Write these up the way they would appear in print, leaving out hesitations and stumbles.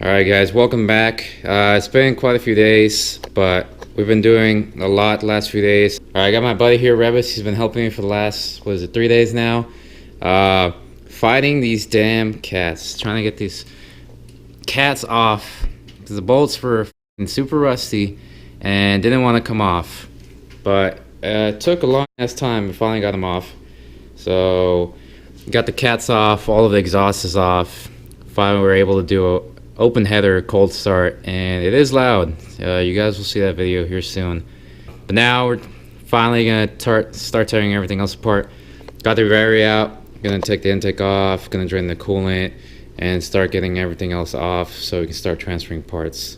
Alright guys, welcome back. It's been quite a few days, but we've been doing a lot the last few days. Alright, I got my buddy here, Rebus. He's been helping me for the last, 3 days now? Fighting these damn cats. Trying to get these cats off. Because the bolts were super rusty and didn't want to come off. But it took a long ass time. We finally got them off. So, got the cats off, all of the exhaust is off. Finally we were able to do a open header cold start, and it is loud. You guys will see that video here soon. But now we're finally gonna start tearing everything else apart. Got the battery out, gonna take the intake off, gonna drain the coolant, and start getting everything else off so we can start transferring parts.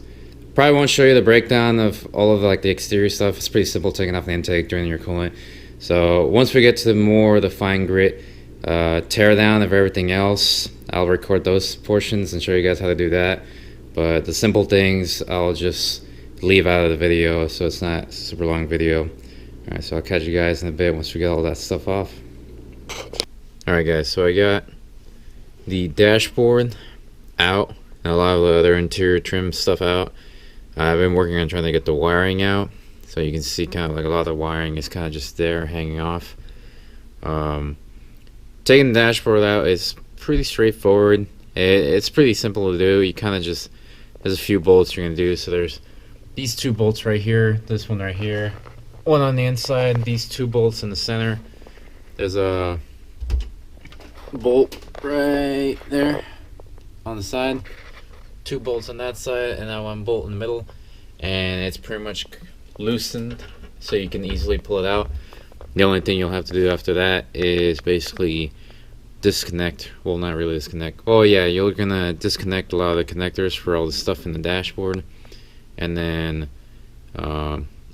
Probably won't show you the breakdown of all of the exterior stuff. It's pretty simple, taking off the intake, draining your coolant. So once we get to the fine grit tear down of everything else, I'll record those portions and show you guys how to do that. But the simple things I'll just leave out of the video so it's not a super long video. Alright, so I'll catch you guys in a bit once we get all that stuff off. Alright guys, so I got the dashboard out and a lot of the other interior trim stuff out. I've been working on trying to get the wiring out, so you can see kind of a lot of the wiring is kind of just there hanging off. Taking the dashboard out is pretty straightforward. It's pretty simple to do. You kind of just, there's a few bolts you're gonna do. So there's these two bolts right here, this one right here, one on the inside, these two bolts in the center. There's a bolt right there on the side, two bolts on that side, and then one bolt in the middle, and it's pretty much loosened so you can easily pull it out. The only thing you'll have to do after that is basically disconnect, well, not really disconnect, oh yeah, you're gonna disconnect a lot of the connectors for all the stuff in the dashboard, and then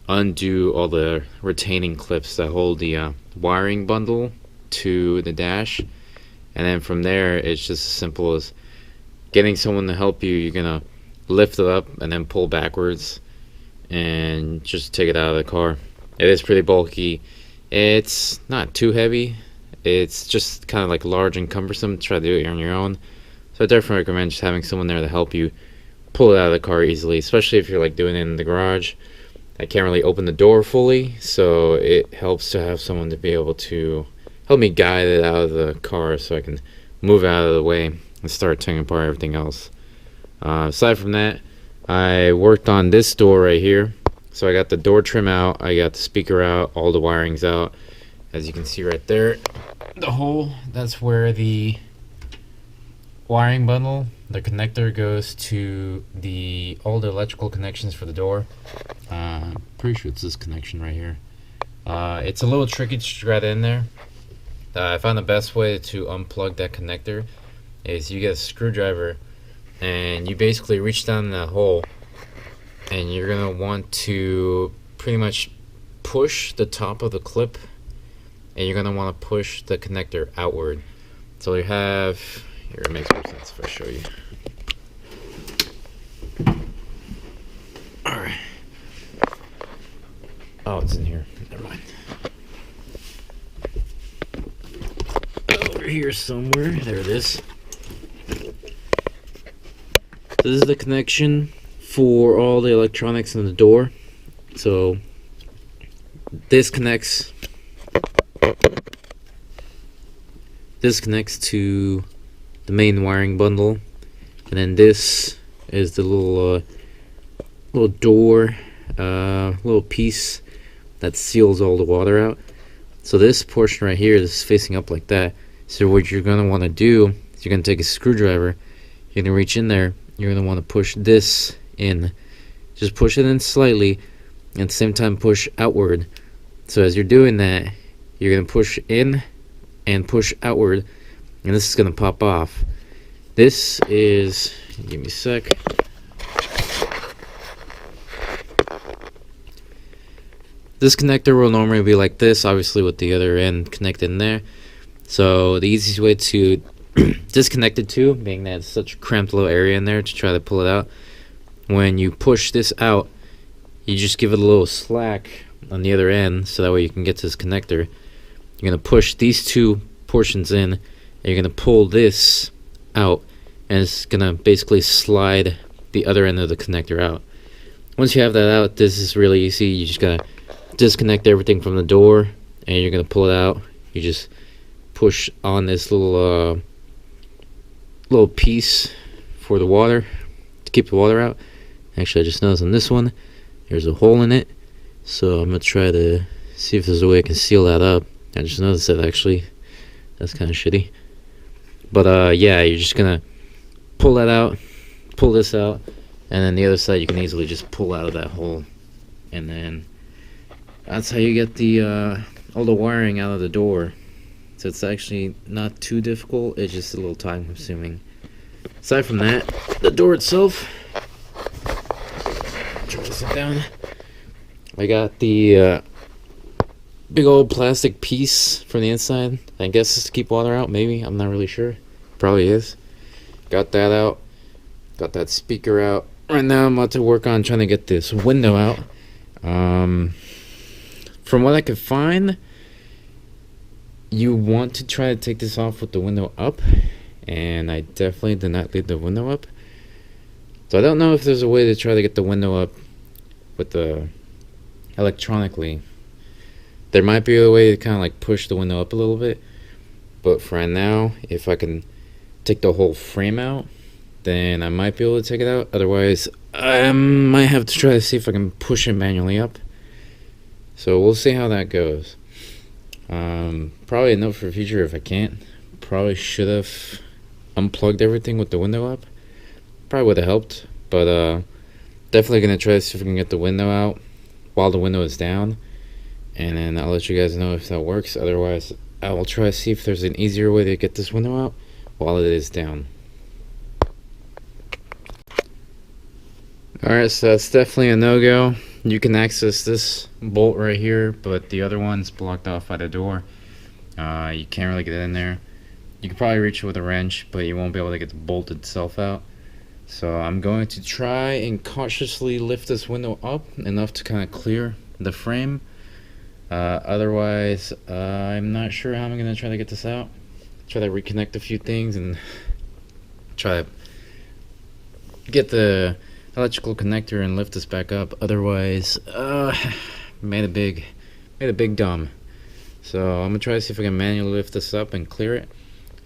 undo all the retaining clips that hold the wiring bundle to the dash. And then from there, it's just as simple as getting someone to help you. You're gonna lift it up and then pull backwards and just take it out of the car. It is pretty bulky. It's not too heavy. It's just kind of large and cumbersome to try to do it on your own. So I definitely recommend just having someone there to help you pull it out of the car easily, especially if you're doing it in the garage. I can't really open the door fully, so it helps to have someone to be able to help me guide it out of the car so I can move out of the way and start taking apart everything else. Aside from that, I worked on this door right here. So I got the door trim out, I got the speaker out, all the wiring's out. As you can see right there, the hole, that's where the wiring bundle, the connector, goes to all the electrical connections for the door. Pretty sure it's this connection right here. It's a little tricky to thread in there. I found the best way to unplug that connector is you get a screwdriver and you basically reach down in that hole, and you're gonna want to pretty much push the top of the clip, and you're gonna want to push the connector outward. So you have here, it makes more sense if I show you. Alright. Oh, it's in here. Never mind. Over here somewhere. There it is. This is the connection for all the electronics in the door. So this connects to the main wiring bundle, and then this is the little door, little piece that seals all the water out. So this portion right here is facing up like that. So what you're gonna want to do is you're gonna take a screwdriver, you're gonna reach in there, you're gonna want to push this in. Just push it in slightly, and at the same time push outward. So as you're doing that, you're gonna push in and push outward, and this is gonna pop off. This is, give me a sec. This connector will normally be like this, obviously with the other end connected in there. So the easiest way to disconnect it too, being that it's such a cramped little area in there to try to pull it out, when you push this out, you just give it a little slack on the other end so that way you can get to this connector. You're going to push these two portions in, and you're going to pull this out, and it's gonna basically slide the other end of the connector out. Once you have that out, this is really easy. You just gotta disconnect everything from the door, and you're gonna pull it out. You just push on this little piece for the water to keep the water out. Actually, I just noticed on this one there's a hole in it, so I'm gonna try to see if there's a way I can seal that up. I just noticed that actually. That's kind of shitty. But yeah, you're just gonna pull that out, pull this out, and then the other side you can easily just pull out of that hole, and then that's how you get the all the wiring out of the door. So it's actually not too difficult, it's just a little time consuming. Aside from that, the door itself, try to sit down. I got the big old plastic piece from the inside. I guess it's to keep water out, maybe. I'm not really sure. Probably is. Got that out. Got that speaker out. Right now I'm about to work on trying to get this window out. From what I could find, you want to try to take this off with the window up, and I definitely did not leave the window up. So I don't know if there's a way to try to get the window up with the electronically. There might be a way to kind of like push the window up a little bit, but for right now, if I can take the whole frame out, then I might be able to take it out. Otherwise, I might have to try to see if I can push it manually up. So we'll see how that goes. Probably a note for the future if I can't. Probably should have unplugged everything with the window up. Probably would have helped, but definitely gonna try to see if I can get the window out while the window is down, and then I'll let you guys know if that works. Otherwise, I will try to see if there's an easier way to get this window out while it is down. Alright, so that's definitely a no-go. You can access this bolt right here, but the other one's blocked off by the door. You can't really get in there. You can probably reach it with a wrench, but you won't be able to get the bolt itself out. So I'm going to try and cautiously lift this window up enough to kind of clear the frame. Otherwise, I'm not sure how I'm going to try to get this out. Try to reconnect a few things and try to get the electrical connector and lift this back up. Otherwise, made a big dumb. So I'm gonna try to see if I can manually lift this up and clear it,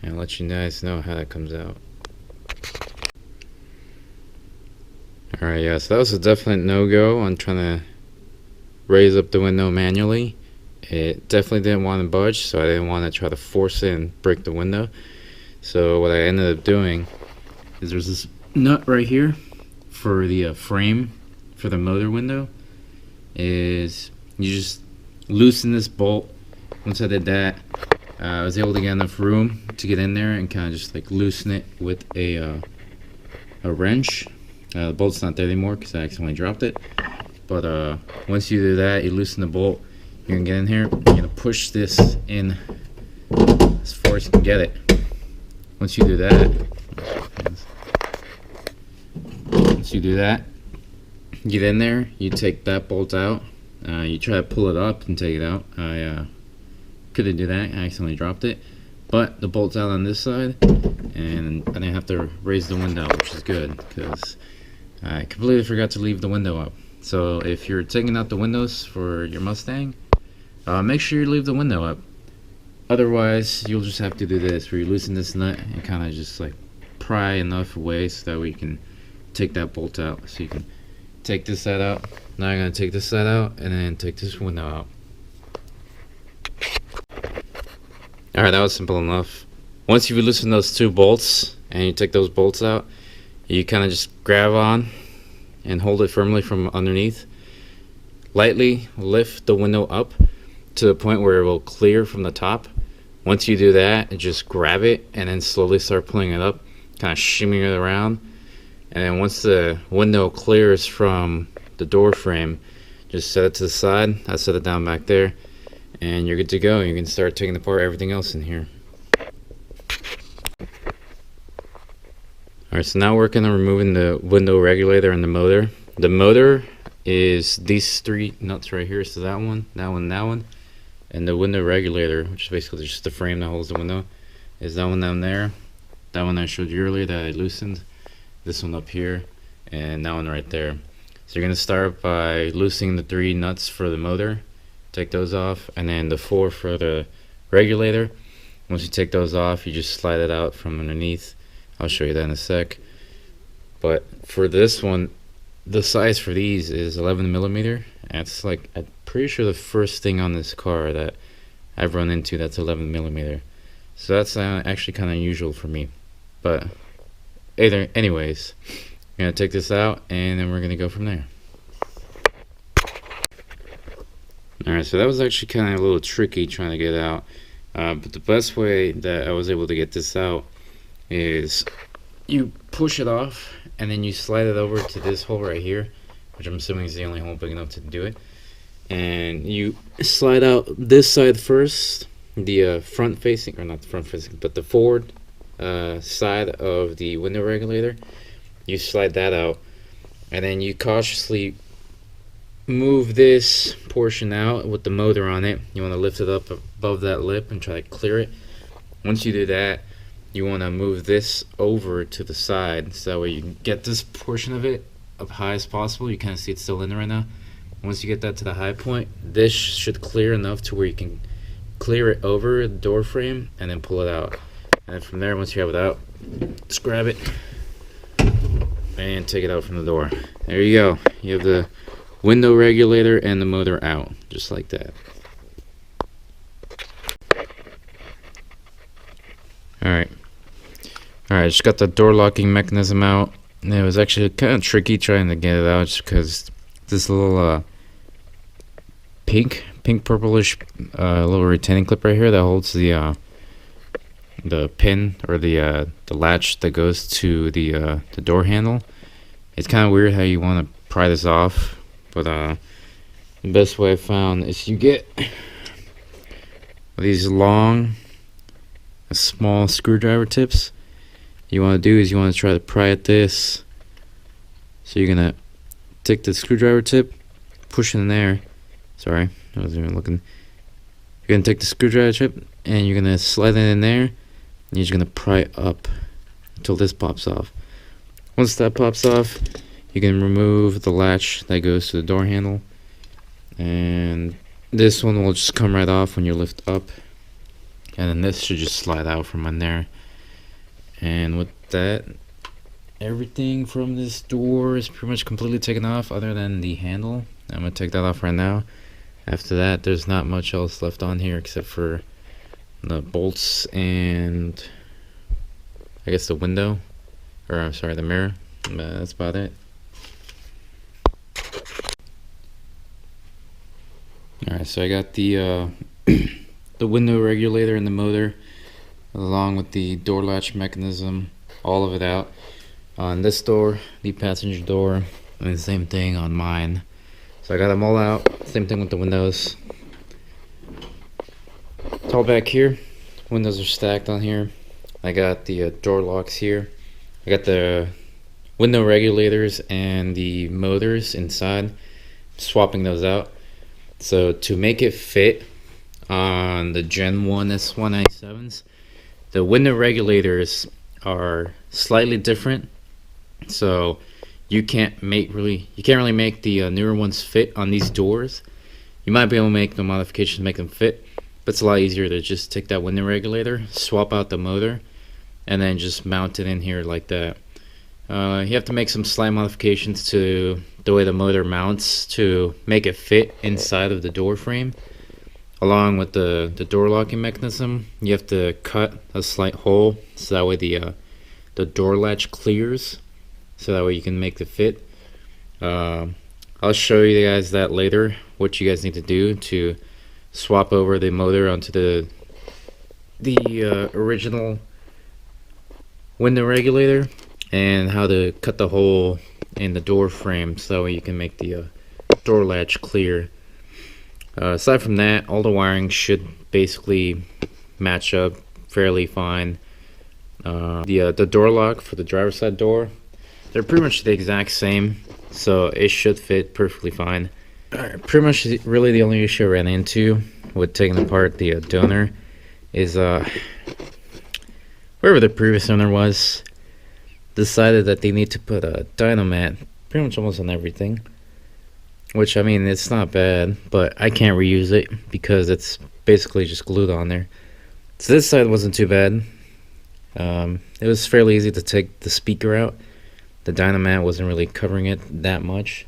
and let you guys know how that comes out. Alright, yeah, so that was a definite no-go on trying to raise up the window manually. It definitely didn't want to budge, so I didn't want to try to force it and break the window. So what I ended up doing is there's this nut right here for the frame for the motor window. Is you just loosen this bolt. Once I did that, I was able to get enough room to get in there and kind of just like loosen it with a wrench. The bolt's not there anymore because I accidentally dropped it. But once you do that, you loosen the bolt. You can get in here. You're gonna push this in as far as you can get it. Once you do that, you get in there. You take that bolt out. You try to pull it up and take it out. I couldn't do that. I accidentally dropped it. But the bolt's out on this side, and I didn't have to raise the window, which is good because I completely forgot to leave the window up. So if you're taking out the windows for your Mustang, make sure you leave the window up. Otherwise, you'll just have to do this, where you loosen this nut and kind of just like pry enough away so that way you can take that bolt out. So you can take this side out. Now I'm going to take this side out and then take this window out. Alright, that was simple enough. Once you loosen those two bolts and you take those bolts out, you kind of just grab on and hold it firmly from underneath. Lightly lift the window up to the point where it will clear from the top. Once you do that, just grab it and then slowly start pulling it up, kind of shimmying it around. And then once the window clears from the door frame, just set it to the side. I set it down back there, and you're good to go. You can start taking apart everything else in here. Alright, so now we're working on removing the window regulator and the motor. The motor is these three nuts right here, so that one, that one, that one. And the window regulator, which is basically just the frame that holds the window, is that one down there. That one I showed you earlier that I loosened, this one up here, and that one right there. So you're gonna start by loosening the 3 nuts for the motor, take those off, and then the 4 for the regulator. Once you take those off, you just slide it out from underneath. I'll show you that in a sec. But for this one, the size for these is 11mm. That's like, I'm pretty sure the first thing on this car that I've run into that's 11mm. So that's actually kind of unusual for me. But anyways, I'm gonna take this out and then we're gonna go from there. Alright, so that was actually kind of a little tricky trying to get out. But the best way that I was able to get this out is you push it off and then you slide it over to this hole right here, which I'm assuming is the only hole big enough to do it. And you slide out this side first, the front facing, or not the front facing, but the forward side of the window regulator. You slide that out and then you cautiously move this portion out with the motor on it. You want to lift it up above that lip and try to clear it. Once you do that, you want to move this over to the side so that way you can get this portion of it up high as possible. You kind of see it's still in there right now. Once you get that to the high point, this should clear enough to where you can clear it over the door frame and then pull it out. And then from there, once you have it out, just grab it and take it out from the door. There you go. You have the window regulator and the motor out, just like that. Alright, just got the door locking mechanism out. And it was actually kind of tricky trying to get it out just because this little pink purplish little retaining clip right here that holds the pin or the latch that goes to the door handle. It's kind of weird how you want to pry this off, but the best way I found is you get these long small screwdriver tips. You want to do is you want to try to pry at this. So you're gonna take the screwdriver tip, push it in there. Sorry, I wasn't even looking. You're gonna take the screwdriver tip and you're gonna slide it in there. And you're just gonna pry up until this pops off. Once that pops off, you can remove the latch that goes to the door handle, and this one will just come right off when you lift up, and then this should just slide out from in there. And with that, everything from this door is pretty much completely taken off other than the handle. I'm gonna take that off right now. After that, there's not much else left on here except for the bolts and I guess the window, or I'm sorry, the mirror. That's about it. Alright, so I got the the window regulator and the motor along with the door latch mechanism, all of it out. On this door, the passenger door, and the same thing on mine. So I got them all out. Same thing with the windows. It's all back here. Windows are stacked on here. I got the door locks here. I got the window regulators and the motors inside. Swapping those out. So to make it fit on the Gen 1 S197s, the window regulators are slightly different. So you can't really make the newer ones fit on these doors. You might be able to make the modifications to make them fit, but it's a lot easier to just take that window regulator, swap out the motor, and then just mount it in here like that. You have to make some slight modifications to the way the motor mounts to make it fit inside of the door frame. Along with the door locking mechanism, you have to cut a slight hole so that way the door latch clears, so that way you can make the fit. I'll show you guys that later, what you guys need to do to swap over the motor onto the original window regulator, and how to cut the hole in the door frame so that way you can make the door latch clear. Aside from that, all the wiring should basically match up fairly fine. The door lock for the driver's side door, they're pretty much the exact same, so it should fit perfectly fine. Pretty much really the only issue I ran into with taking apart the donor is whoever the previous owner was, decided that they need to put a dynamat pretty much almost on everything. Which, I mean, it's not bad, but I can't reuse it because it's basically just glued on there. So this side wasn't too bad. It was fairly easy to take the speaker out. The dynamat wasn't really covering it that much.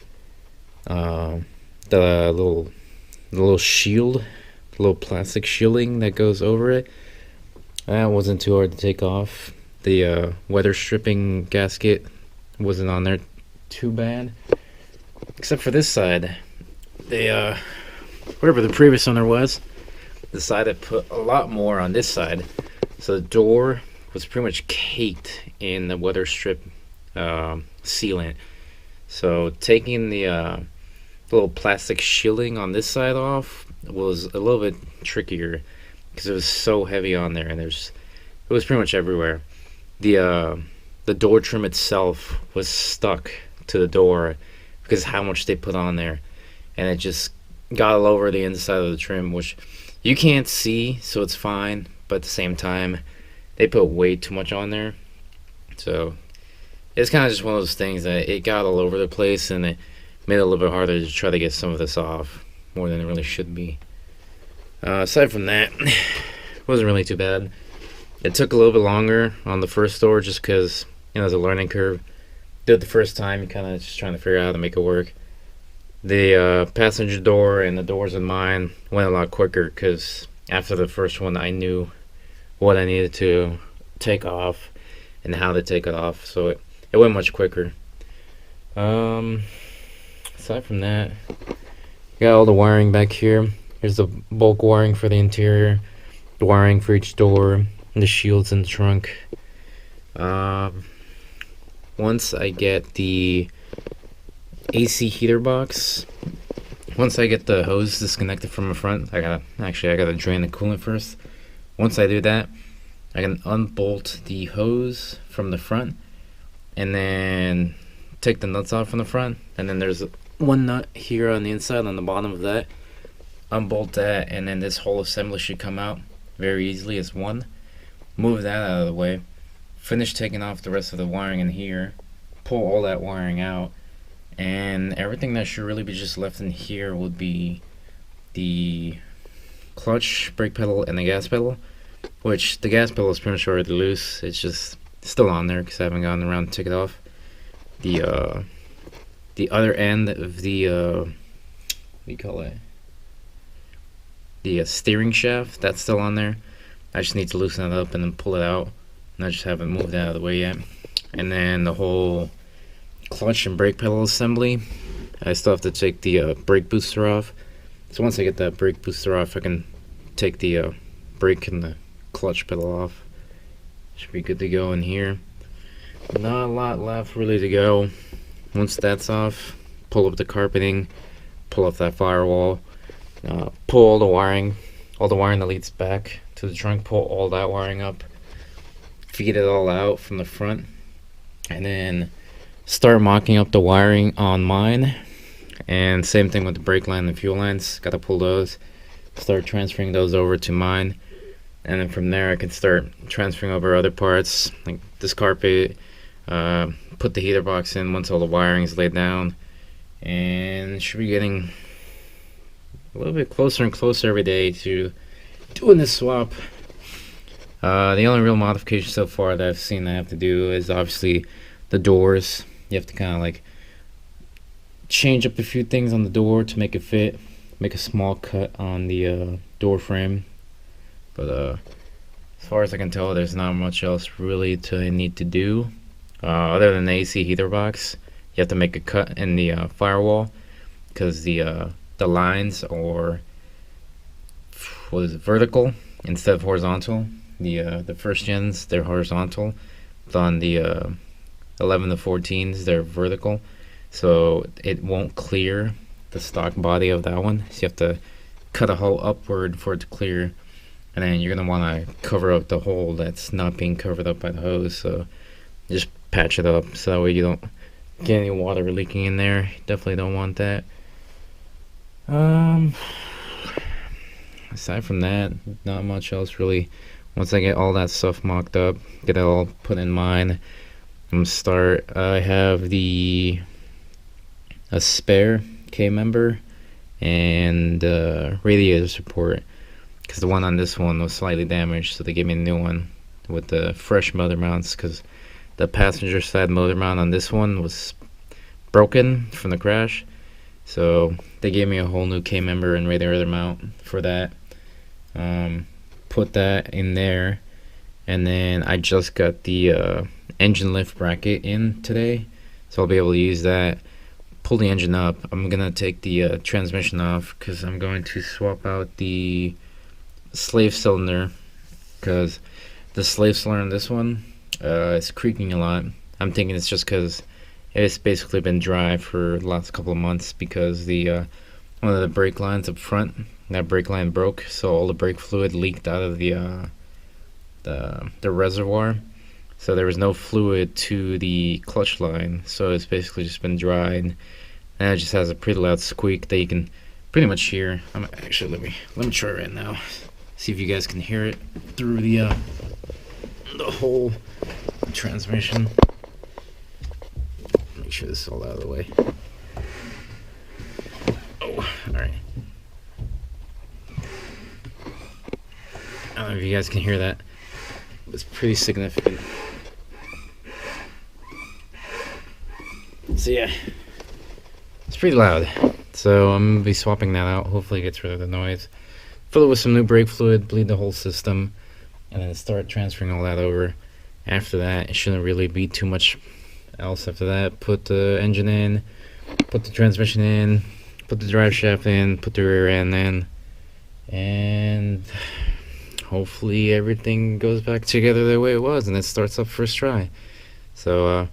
The little shield, the little plastic shielding that goes over it, that wasn't too hard to take off. The weather stripping gasket wasn't on there too bad. Except for this side, they whoever the previous owner was decided to put a lot more on this side. So the door was pretty much caked in the weather strip sealant. So taking the little plastic shielding on this side off was a little bit trickier because it was so heavy on there, and it was pretty much everywhere. The door trim itself was stuck to the door because how much they put on there, and it just got all over the inside of the trim, which you can't see, so it's fine, but at the same time they put way too much on there. So it's kind of just one of those things that it got all over the place, and it made it a little bit harder to try to get some of this off more than it really should be. Aside from that, it wasn't really too bad. It took a little bit longer on the first door just because, there's a learning curve. Did it the first time, you kind of just trying to figure out how to make it work. The passenger door and the doors in mine went a lot quicker because after the first one, I knew what I needed to take off and how to take it off, so it went much quicker. Aside from that, got all the wiring back here. Here's the bulk wiring for the interior, the wiring for each door, and the shields in the trunk. Once I get the AC heater box, once I get the hose disconnected from the front, I gotta drain the coolant first. Once I do that, I can unbolt the hose from the front and then take the nuts off from the front, and then there's one nut here on the inside on the bottom of that. Unbolt that, and then this whole assembly should come out very easily as one. Move that out of the way, finish taking off the rest of the wiring in here, pull all that wiring out, and everything that should really be just left in here would be the clutch, brake pedal, and the gas pedal, which the gas pedal is pretty much already loose. It's just still on there because I haven't gotten around to take it off. The other end of the what do you call it? The steering shaft, that's still on there. I just need to loosen it up and then pull it out, and I just haven't moved it out of the way yet. And then the whole clutch and brake pedal assembly, I still have to take the brake booster off. So once I get that brake booster off, I can take the brake and the clutch pedal off. Should be good to go in here. Not a lot left really to go. Once that's off, pull up the carpeting, pull off that firewall, pull all the wiring that leads back to the trunk, pull all that wiring up, feed it all out from the front, and then start mocking up the wiring on mine. And same thing with the brake line and fuel lines, gotta pull those, start transferring those over to mine, and then from there I can start transferring over other parts like this carpet, put the heater box in once all the wiring is laid down, and should be getting a little bit closer and closer every day to doing this swap. The only real modification so far that I've seen I have to do is obviously the doors. You have to kind of like change up a few things on the door to make it fit, make a small cut on the door frame, but as far as I can tell, there's not much else really to need to do. Other than the AC heater box, you have to make a cut in the firewall because the lines are vertical instead of horizontal. The first gens, they're horizontal, but on the 11 to 14s they're vertical, so it won't clear the stock body of that one, so you have to cut a hole upward for it to clear, and then you're going to want to cover up the hole that's not being covered up by the hose, so just patch it up so that way you don't get any water leaking in there. Definitely don't want that. Aside from that, not much else really Once I get all that stuff mocked up, get it all put in mine, I'm gonna start. I have a spare K member and radiator support, because the one on this one was slightly damaged, so they gave me a new one with the fresh motor mounts, because the passenger side motor mount on this one was broken from the crash. So they gave me a whole new K member and radiator mount for that. Put that in there, and then I just got the engine lift bracket in today, so I'll be able to use that. Pull the engine up. I'm gonna take the transmission off, because I'm going to swap out the slave cylinder, because the slave cylinder on this one is creaking a lot. I'm thinking it's just because it's basically been dry for the last couple of months, because the one of the brake lines up front, that brake line broke, so all the brake fluid leaked out of the reservoir. So there was no fluid to the clutch line, so it's basically just been dried, and it just has a pretty loud squeak that you can pretty much hear. Actually, let me try right now. See if you guys can hear it through the whole transmission. Make sure this is all out of the way. Oh, alright. I don't know if you guys can hear that. It's pretty significant. So yeah, it's pretty loud. So I'm going to be swapping that out. Hopefully it gets rid of the noise. Fill it with some new brake fluid, bleed the whole system, and then start transferring all that over. After that, it shouldn't really be too much else after that. Put the engine in, put the transmission in, put the drive shaft in, put the rear end in, and hopefully everything goes back together the way it was and it starts up first try. So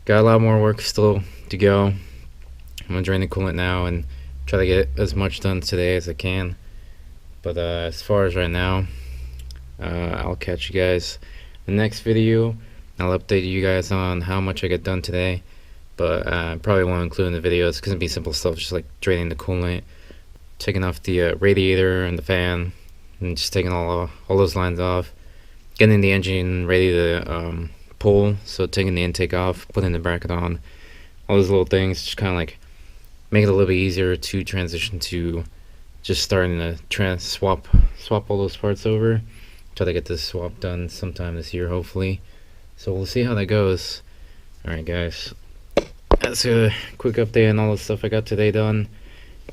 got a lot more work still to go. I'm gonna drain the coolant now and try to get as much done today as I can. But as far as right now, I'll catch you guys in the next video. I'll update you guys on how much I get done today, but probably won't include in the video. It's gonna be simple stuff, just like draining the coolant, taking off the radiator and the fan, and just taking all those lines off, getting the engine ready to pull, so taking the intake off, putting the bracket on, all those little things, just kind of like make it a little bit easier to transition to just starting to swap all those parts over. Try to get this swap done sometime this year, hopefully. So we'll see how that goes. Alright guys, that's a quick update on all the stuff I got today done.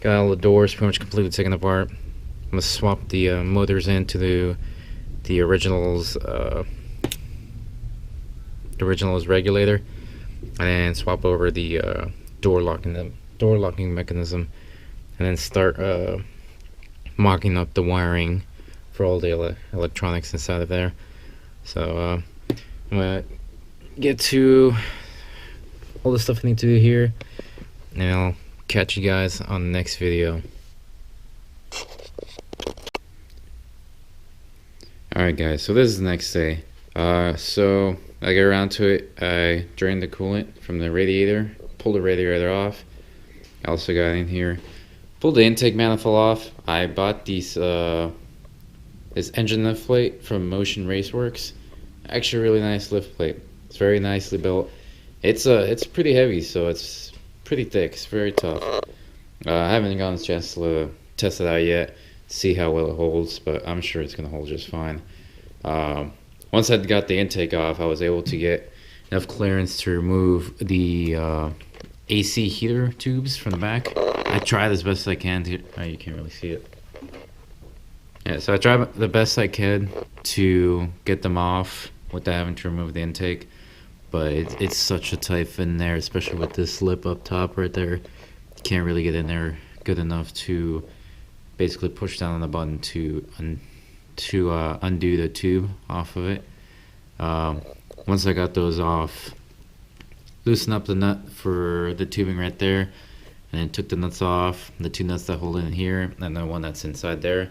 Got all the doors pretty much completely taken apart. I'm gonna swap the motors into the original's regulator, and then swap over the door locking mechanism, and then start mocking up the wiring for all the electronics inside of there. So I'm gonna get to all the stuff I need to do here, and I'll catch you guys on the next video. Alright guys, so this is the next day. So I get around to it. I drained the coolant from the radiator, pulled the radiator off. I also got in here, pulled the intake manifold off. I bought this engine lift plate from Motion Raceworks. Actually, a really nice lift plate. It's very nicely built. It's pretty heavy, so it's pretty thick. It's very tough. I haven't gotten a chance to test it out yet, see how well it holds, but I'm sure it's gonna hold just fine. Once I got the intake off, I was able to get enough clearance to remove the AC heater tubes from the back. I tried as best as I can to. Oh, you can't really see it. Yeah, so I tried the best I could to get them off without having to remove the intake, but it's such a tight fit in there, especially with this lip up top right there. You can't really get in there good enough to basically push down on the button to undo the tube off of it. Once I got those off, loosen up the nut for the tubing right there, and then took the nuts off, the two nuts that hold in here, and the one that's inside there.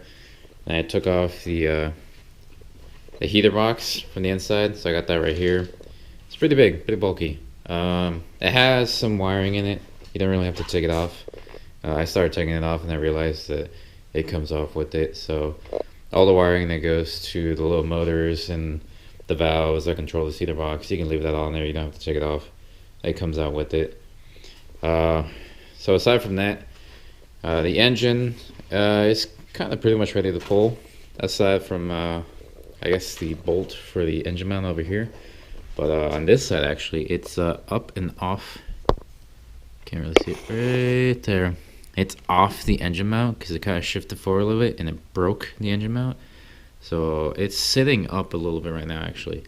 And I took off the heater box from the inside, so I got that right here. It's pretty big, pretty bulky. It has some wiring in it. You don't really have to take it off. I started taking it off, and I realized that it comes off with it. So all the wiring that goes to the little motors and the valves that control the cedar box. You can leave that on there. You don't have to take it off. It comes out with it. So aside from that, the engine is kind of pretty much ready to pull. Aside from I guess the bolt for the engine mount over here. But on this side, actually, it's up and off. Can't really see it right there. It's off the engine mount because it kind of shifted forward a little bit and it broke the engine mount. So it's sitting up a little bit right now, actually.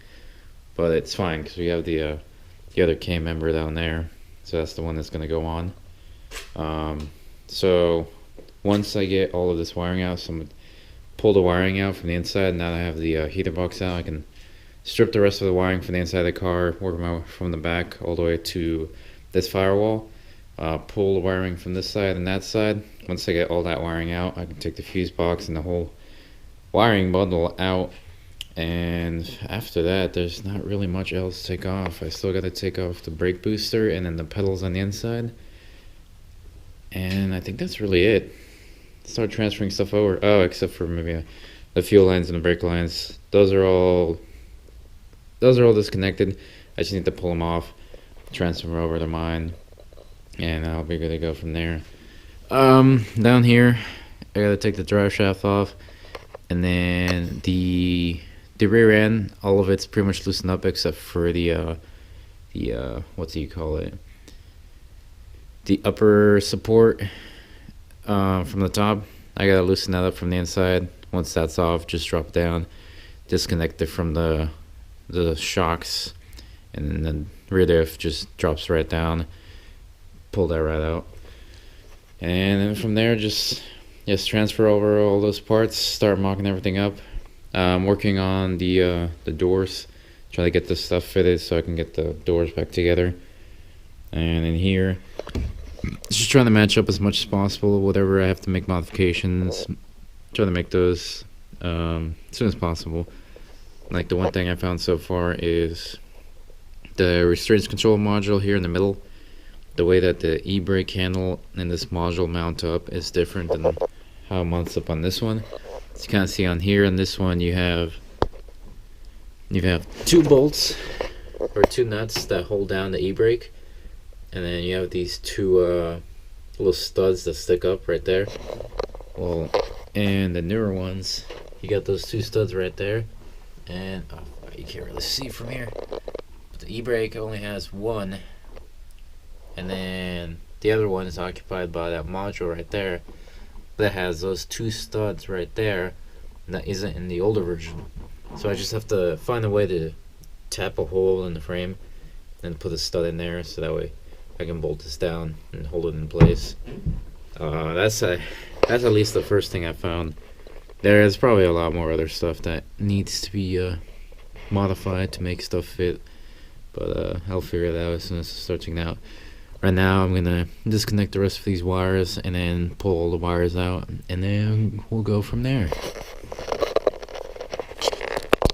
But it's fine because we have the other cam member down there. So that's the one that's going to go on. So once I get all of this wiring out, so I'm going to pull the wiring out from the inside. Now that I have the heater box out, I can strip the rest of the wiring from the inside of the car, work my way from the back all the way to this firewall. Pull the wiring from this side and that side. Once I get all that wiring out, I can take the fuse box and the whole wiring bundle out. And after that, there's not really much else to take off. I still got to take off the brake booster and then the pedals on the inside. And I think that's really it. Start transferring stuff over. Oh, except for maybe the fuel lines and the brake lines. Those are all disconnected. I just need to pull them off, transfer over to mine, and I'll be good to go from there. Down here, I gotta take the drive shaft off, and then the rear end, all of it's pretty much loosened up except for the what do you call it? The upper support from the top. I gotta loosen that up from the inside. Once that's off, just drop down, disconnect it from the shocks, and then the rear diff just drops right down. Pull that right out, and then from there just transfer over all those parts, start mocking everything up. I'm working on the doors, try to get this stuff fitted so I can get the doors back together. And in here, just trying to match up as much as possible. Whatever I have to make modifications, trying to make those as soon as possible. Like the one thing I found so far is the restraints control module here in the middle. The way that the e-brake handle and this module mount up is different than how it mounts up on this one. As you kind of see on here, on this one you have two bolts or two nuts that hold down the e-brake, and then you have these two little studs that stick up right there. Well, and the newer ones, you got those two studs right there, and you can't really see from here, but the e-brake only has one, and then the other one is occupied by that module right there that has those two studs right there, and that isn't in the older version. So I just have to find a way to tap a hole in the frame and put a stud in there so that way I can bolt this down and hold it in place. That's at least the first thing I found. There's probably a lot more other stuff that needs to be modified to make stuff fit, but I'll figure it out as soon as I start checking it out. Right now I'm gonna disconnect the rest of these wires and then pull all the wires out, and then we'll go from there.